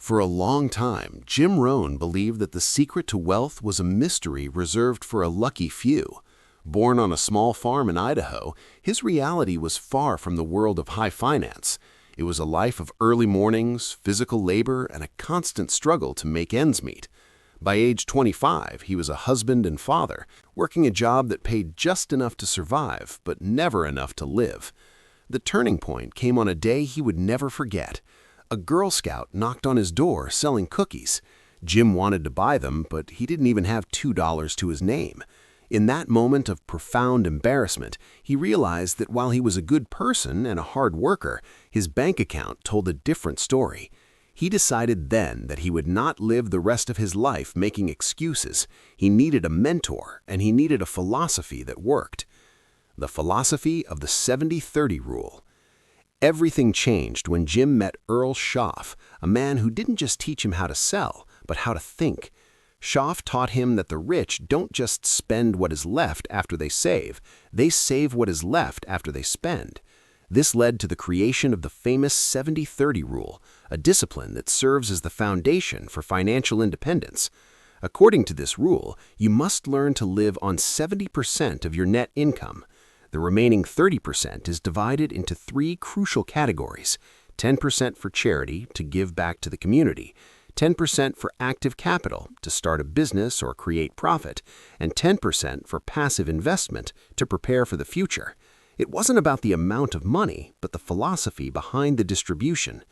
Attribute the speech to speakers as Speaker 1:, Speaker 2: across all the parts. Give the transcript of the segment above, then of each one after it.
Speaker 1: For a long time, Jim Rohn believed that the secret to wealth was a mystery reserved for a lucky few. Born on a small farm in Idaho, his reality was far from the world of high finance. It was a life of early mornings, physical labor, and a constant struggle to make ends meet. By age 25, he was a husband and father, working a job that paid just enough to survive, but never enough to live. The turning point came on a day he would never forget. A Girl Scout knocked on his door selling cookies. Jim wanted to buy them, but he didn't even have $2 to his name. In that moment of profound embarrassment, he realized that while he was a good person and a hard worker, his bank account told a different story. He decided then that he would not live the rest of his life making excuses. He needed a mentor, and he needed a philosophy that worked. The philosophy of the 70-30 rule. Everything changed when Jim met Earl Schaff, a man who didn't just teach him how to sell, but how to think. Schaff taught him that the rich don't just spend what is left after they save what is left after they spend. This led to the creation of the famous 70-30 rule, a discipline that serves as the foundation for financial independence. According to this rule, you must learn to live on 70% of your net income. The remaining 30% is divided into three crucial categories: 10% for charity, to give back to the community, 10% for active capital, to start a business or create profit, and 10% for passive investment, to prepare for the future. It wasn't about the amount of money, but the philosophy behind the distribution.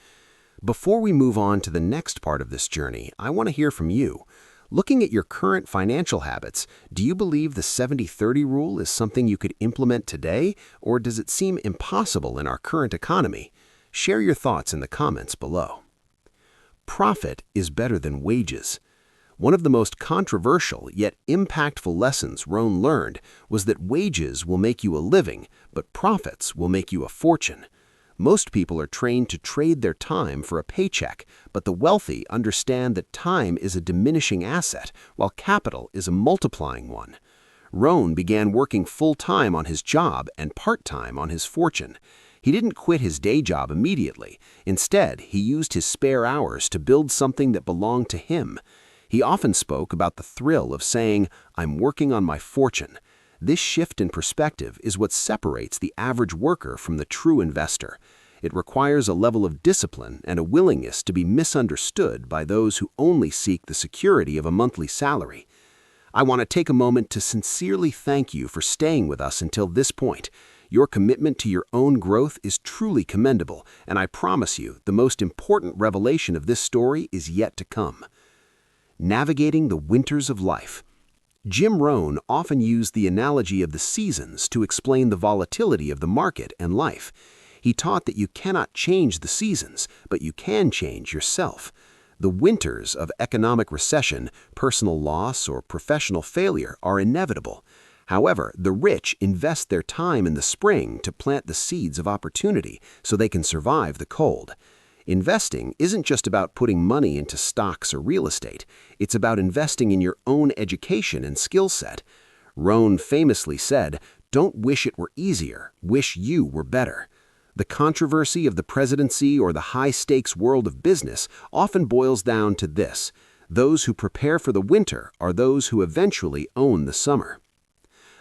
Speaker 1: Before we move on to the next part of this journey, I want to hear from you. Looking at your current financial habits, do you believe the 70-30 rule is something you could implement today, or does it seem impossible in our current economy? Share your thoughts in the comments below. Profit is better than wages. One of the most controversial yet impactful lessons Rohn learned was that wages will make you a living, but profits will make you a fortune. Most people are trained to trade their time for a paycheck, but the wealthy understand that time is a diminishing asset, while capital is a multiplying one. Rohn began working full-time on his job and part-time on his fortune. He didn't quit his day job immediately. Instead, he used his spare hours to build something that belonged to him. He often spoke about the thrill of saying, "I'm working on my fortune." This shift in perspective is what separates the average worker from the true investor. It requires a level of discipline and a willingness to be misunderstood by those who only seek the security of a monthly salary. I want to take a moment to sincerely thank you for staying with us until this point. Your commitment to your own growth is truly commendable, and I promise you the most important revelation of this story is yet to come. Navigating the winters of life. Jim Rohn often used the analogy of the seasons to explain the volatility of the market and life. He taught that you cannot change the seasons, but you can change yourself. The winters of economic recession, personal loss, or professional failure are inevitable. However, the rich invest their time in the spring to plant the seeds of opportunity so they can survive the cold. Investing isn't just about putting money into stocks or real estate. It's about investing in your own education and skill set. Rohn famously said, "Don't wish it were easier, wish you were better." The controversy of the presidency or the high-stakes world of business often boils down to this: those who prepare for the winter are those who eventually own the summer.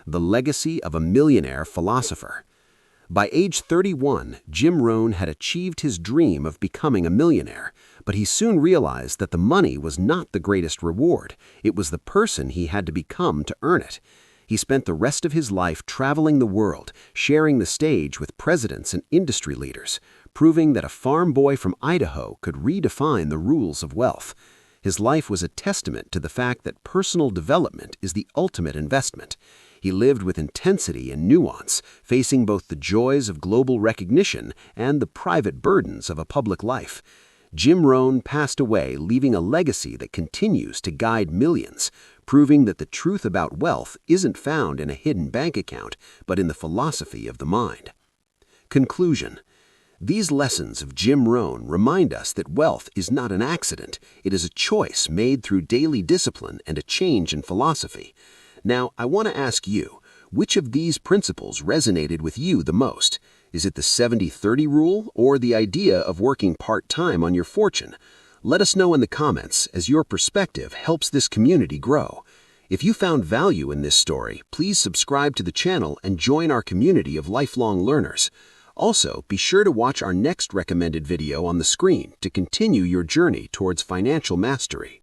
Speaker 1: The legacy of a millionaire philosopher. By age 31, Jim Rohn had achieved his dream of becoming a millionaire, but he soon realized that the money was not the greatest reward. It was the person he had to become to earn it. He spent the rest of his life traveling the world, sharing the stage with presidents and industry leaders, proving that a farm boy from Idaho could redefine the rules of wealth. His life was a testament to the fact that personal development is the ultimate investment. He lived with intensity and nuance, facing both the joys of global recognition and the private burdens of a public life. Jim Rohn passed away, leaving a legacy that continues to guide millions, proving that the truth about wealth isn't found in a hidden bank account, but in the philosophy of the mind. Conclusion. These lessons of Jim Rohn remind us that wealth is not an accident. It is a choice made through daily discipline and a change in philosophy. Now, I want to ask you, which of these principles resonated with you the most? Is it the 70-30 rule or the idea of working part-time on your fortune? Let us know in the comments, as your perspective helps this community grow. If you found value in this story, please subscribe to the channel and join our community of lifelong learners. Also, be sure to watch our next recommended video on the screen to continue your journey towards financial mastery.